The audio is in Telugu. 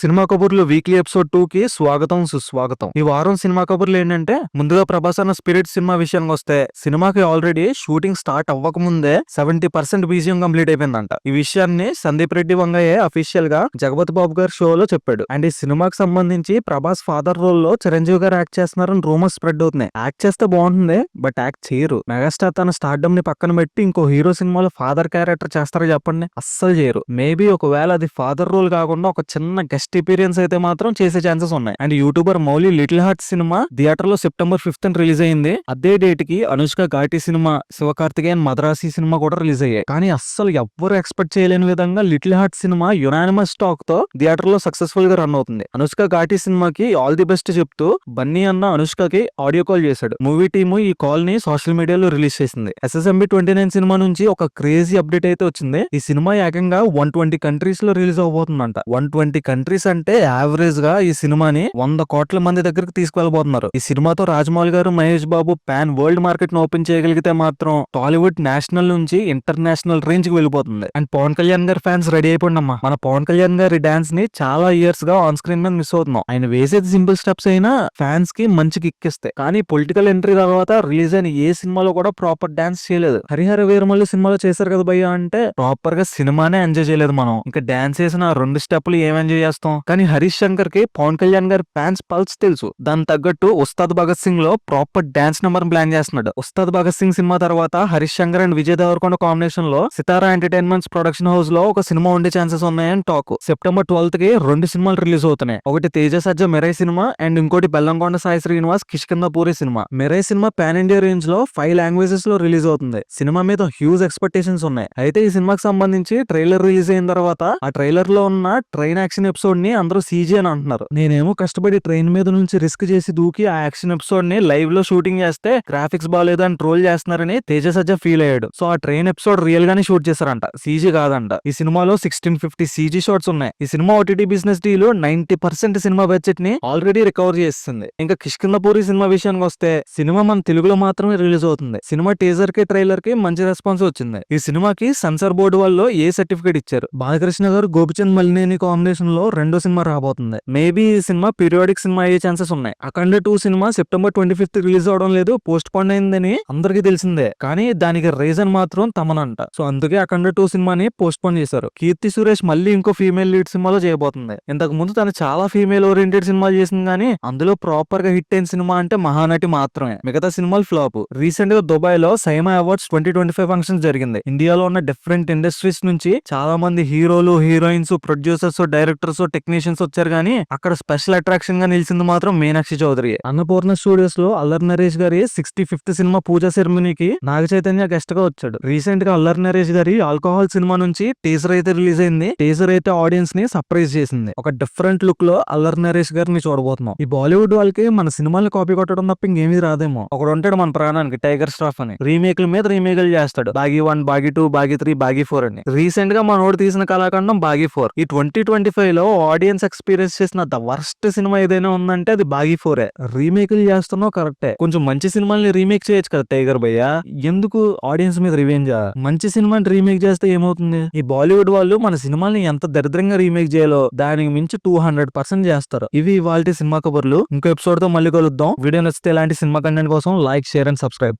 సినిమా కబుర్లు వీక్లీ ఎపిసోడ్ 2 కి స్వాగతం సుస్వాగతం. ఈ వారం సినిమా కబుర్లు ఏంటంటే, ముందుగా ప్రభాస్ అన్న స్పిరిట్ సినిమా విషయానికి వస్తే, సినిమాకి ఆల్రెడీ షూటింగ్ స్టార్ట్ అవ్వక ముందే 70% బీజిఎం కంప్లీట్ అయిపోయిందంట. ఈ విషయాన్ని సందీప్ రెడ్డి వంగయ్య అఫీషియల్ గా జగపతి బాబు గారి షోలో చెప్పాడు. అండ్ ఈ సినిమాకి సంబంధించి ప్రభాస్ ఫాదర్ రోల్ లో చిరంజీవి గారు యాక్ట్ చేస్తున్నారని రూమర్స్ స్ప్రెడ్ అవుతున్నాయి. యాక్ట్ చేస్తే బాగుంటుంది, బట్ యాక్ట్ చేయరు. మెగాస్టార్ తన స్టార్డమ్ ని పక్కన పెట్టి ఇంకో హీరో సినిమాలో ఫాదర్ క్యారెక్టర్ చేస్తారో చెప్పండి, అస్సలు చేయరు. మేబీ ఒకవేళ అది ఫాదర్ రోల్ కాకుండా ఒక చిన్న గెస్ట్ ఎపీరియన్స్ అయితే మాత్రం చేసే ఛాన్సెస్ ఉన్నాయి. And YouTuber Mouli little heart cinema theatre లో September 5th రిలీజ్ అయింది. అదే డేట్ కి అనుష్క ఘాటి సినిమా, శివకార్తికేయన్ మద్రాసి సినిమా కూడా రిలీజ్ అయ్యాయి. కానీ అస్సలు ఎవ్వరు ఎక్స్పెక్ట్ చేయలేని విధంగా little heart cinema unanimous talk తో థియేటర్ లో సక్సెస్ఫుల్ గా రన్ అవుతుంది. అనుష్క ఘాటి సినిమాకి ఆల్ ది బెస్ట్ చెప్తూ బన్నీ అన్న అనుష్కకి ఆడియో కాల్ చేశాడు. మూవీ టీము ఈ కాల్ ని సోషల్ మీడియాలో రిలీజ్ చేసింది. SSMB 29 సినిమా నుంచి ఒక క్రేజీ అప్డేట్ అయితే వచ్చింది. ఈ సినిమా ఏకంగా 120 కంట్రీస్ లో రిలీజ్ అవబోతుందంట. 120 కంట్రీస్ అంటే యావరేజ్ గా ఈ సినిమాని 100 కోట్ల మంది దగ్గరికి తీసుకెళ్లబోతున్నారు. ఈ సినిమాతో రాజమౌళి గారు, Mahesh Babu pan world market ను ఓపెన్ చేయగలిగితే మాత్రం టాలీవుడ్ నేషనల్ నుంచి ఇంటర్నేషనల్ రేంజ్ కి వెళ్ళిపోతుంది. అండ్ పవన్ కళ్యాణ్ గారి ఫ్యాన్స్ రెడీ అయిపోండమ్మా. మన పవన్ కళ్యాణ్ గారి డాన్స్ ని చాలా ఇయర్స్ గా ఆన్ స్క్రీన్ మీద మిస్ అవుతున్నాం. ఆయన వేసేది సింపుల్ స్టెప్స్ అయినా ఫ్యాన్స్ కి మంచి కిక్ ఇస్తాయి. కానీ పొలిటికల్ ఎంట్రీ తర్వాత రిలీజ్ అయిన ఏ సినిమాలో కూడా ప్రాపర్ డాన్స్ చేయలేదు. హరిహర వీరమల్లి సినిమాలో చేశారు కదా భయ్య అంటే, ప్రాపర్ గా సినిమానే ఎంజాయ్ చేయలేదు మనం. ఇంకా డాన్స్ చేసిన 2 స్టెప్లు ఏం ఎంజాయ్ చేస్తాం. కానీ హరీష్ శంకర్ కి పవన్ కళ్యాణ్ గారి ఫ్యాన్స్ పల్స్ తెలుసు. దాని తగ్గట్టు ఉస్తాద్ భగత్ సింగ్ లో ప్రాపర్ డాన్స్ నెంబర్ ప్లాన్ చేస్తున్నాడు. ఉస్తాద్ భగత్ సింగ్ సినిమా తర్వాత హరీష్ శంకర్ అండ్ విజయ్ దేవరకొండ కాంబినేషన్ లో సితారా ఎంటర్టైన్మెంట్స్ ప్రొడక్షన్ హౌస్ లో ఒక సినిమా ఉండే ఛాన్సెస్ ఉన్నాయని టాక్. September 12th కి 2 సినిమాలు రిలీజ్ అవుతున్నాయి. ఒకటి తేజ సజ్జ మెరై సినిమా అండ్ ఇంకోటి Bellamkonda Sai Srinivas Kishkindhapuri cinema. Mirai cinema pan India range లో 5 లాంగ్వేజెస్ లో రిలీజ్ అవుతుంది. సినిమా మీద హ్యూజ్ ఎక్స్పెక్టేషన్స్ ఉన్నాయి. అయితే ఈ సినిమాకి సంబంధించి ట్రైలర్ రిలీజ్ అయిన తర్వాత ఆ ట్రైలర్ లో ఉన్న ట్రైన్ యాక్షన్ ఎపిసోడ్ ని అందరూ CG అని అంటున్నారు. నేనేమో కష్టపడి ట్రైన్ మీద నుంచి రిస్క్ చేసి దూకి ఆ యాక్షన్ ఎపిసోడ్ ని లైవ్ లో షూటింగ్ చేస్తే గ్రాఫిక్స్ బాగాలేదు అని ట్రోల్ చేస్తున్నారని తేజ సజ్జ ఫీల్ అయ్యాడు. సో ఆ ట్రైన్ ఎపిసోడ్ రియల్ గానే షూట్ చేశారంట, CG కాదంట. ఈ సినిమాలో 1650 CG షాట్స్ ఉన్నాయి. ఈ cinema OTT business deal 90% cinema budget ని ఆల్రెడీ రికవర్ చేస్తుంది. ఇంకా కిష్కిందపూరి సినిమా విషయానికి వస్తే, సినిమా మన తెలుగులో మాత్రమే రిలీజ్ అవుతుంది. సినిమా టీజర్ కి ట్రైలర్ కి మంచి రెస్పాన్స్ వచ్చింది. ఈ సినిమాకి సెన్సార్ బోర్డు వాళ్ళు ఏ సర్టిఫికేట్ ఇచ్చారు. బాలకృష్ణ గారు గోపిచంద్ మలినేని కాంబినేషన్ లో రెండో సినిమా రాబోతుంది. మేబీ ఈ సినిమా పీరియాడిక్ సినిమా అయ్యే ఛాన్సెస్ ఉన్నాయి. అఖండ 2 సినిమా September 25th రిలీజ్ అవడం లేదు, పోస్ట్ పోన్ అయిందని అందరికీ తెలిసిందే. కానీ దానికి రీజన్ మాత్రం తమనంట. సో అందుకే అఖండ 2 సినిమాని పోస్ట్ పోన్ చేశారు. కీర్తి సురేష్ మళ్ళీ ఇంకో ఫీమేల్ లీడ్ సినిమాలో చేయబోతుంది. ఇంతకు ముందు తను చాలా ఫీమేల్ ఓరియంటెడ్ సినిమాలు చేసింది, కానీ అందులో ప్రాపర్ గా హిట్ అయిన సినిమా అంటే మహానటి మాత్రమే. మిగతా సినిమాలు ఫ్లాప్. రీసెంట్ గా దుబాయ్ లో సైమా అవార్డ్స్ 2025 ఫంక్షన్ జరిగింది. ఇండియాలో ఉన్న డిఫరెంట్ ఇండస్ట్రీస్ నుంచి చాలా మంది హీరోలు, హీరోయిన్స్, ప్రొడ్యూసర్స్, డైరెక్టర్స్, టెక్నీషియన్స్ వచ్చారు. కానీ అక్కడ స్పెషల్ అట్రాక్షన్ గా నిలిచింది మాత్రం మీనాక్షి చౌదరి. అన్నపూర్ణ స్టూడియోస్ లో అల్లరి నరేష్ గారి 65th సినిమా పూజా సెరమనీకి నాగ చైతన్య గెస్ట్ గా వచ్చాడు. రీసెంట్ గా అల్లరి నరేష్ గారి ఆల్కహాల్ సినిమా నుంచి టీజర్ అయితే రిలీజ్ అయింది. టీజర్ అయితే ఆడియన్స్ ని సర్ప్రైజ్ చేసింది. ఒక డిఫరెంట్ లుక్ లో అల్లరి నరేష్ గారిని చూడబోతున్నాం. ఈ బాలీవుడ్ వాళ్ళకి మన సినిమాల్ని కాపీ కొట్టడం తప్ప ఇంకేమీ రాదేమో. ఒకడు ఉంటాడు మన ప్రాణానికి, టైగర్ ష్రాఫ్ అని. రీమేక్ల మీద రీమేక్లు చేస్తాడు. బాగి 1, బాగి 2, బాగి 3, బాగి 4 అని. రీసెంట్ గా మనోడు తీసిన కళాఖండం బాగి 4. ఈ 2025 లో ఆడియన్స్ ఎక్స్పీరియన్స్ చేసిన ద వర్స్ట్ సినిమా ఏదైనా ఉందంటే అది బాగి 4. రీమేక్లు చేస్తున్నావు కరెక్టే, కొంచెం మంచి సినిమాల్ని రీమేక్ చేయొచ్చు కదా టైగర్ భయ్య. ఎందుకు ఆడియన్స్ మీద రివెంజ్? మంచి సినిమాని రీమేక్ చేస్తే ఏమవుతుంది? ఈ బాలీవుడ్ వాళ్ళు మన సినిమాల్ని ఎంత దరిద్రంగా రీమేక్ చేయాలో దానికి మించి 200% చేస్తారు. ఇవి ఇవాల్టి సినిమా కబుర్లు. ఇంకో ఎపిసోడ్ తో మళ్ళీ కలుద్దాం. వీడియో నచ్చితే ఇలాంటి సినిమా కంటెంట్ కోసం లైక్, షేర్ అండ్ సబ్స్క్రైబ్.